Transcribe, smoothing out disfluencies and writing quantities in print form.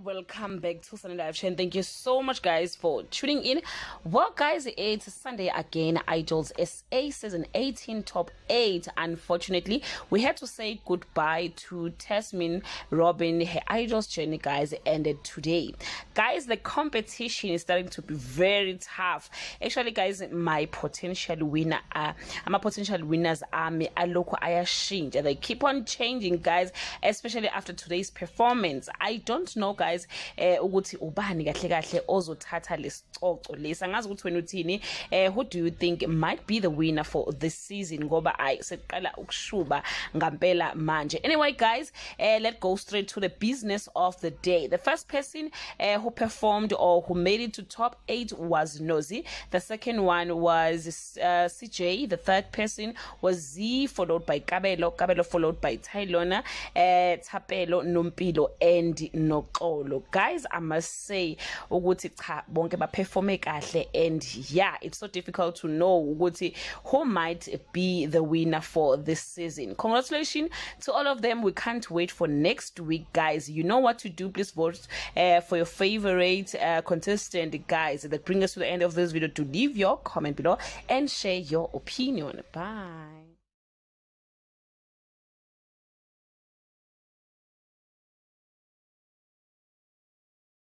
welcome back to Sunday Live Show, and thank you so much guys for tuning in. Well guys, it's Sunday again. Idols SA season 18 top 8. Unfortunately, we had to say goodbye to Tasmin Robin. Her Idols journey guys ended today. Guys, the competition is starting to be very tough. Actually guys, my potential winner potential winners aloko ayashintsha. They keep on changing guys, especially after today's performance. I don't know guys ukuthi ubani kahle kahle ozothatha lesicoco lesi. Angazi ukuthi wena uthini. Who do you think might be the winner for this season? Ngoba seqala ukushuba ngampela manje. Anyway guys, let's go straight to the business of the day. The first person who performed or who made it to top 8 was Nozi. The second one was CJ. The third person was Z, followed by Kabelo followed by Tylona, Tapelo, Nompilo and Noxolo. Guys, I must say ukuthi cha bonke baperforme kahle, and yeah, it's so difficult to know ukuthi who might be the winner for this season. Congratulations to all of them. We can't wait for next week guys. You know what to do. Please vote for your favorite contestant guys. That brings us to the end of this video. To leave your comment below and share your opinion. Bye.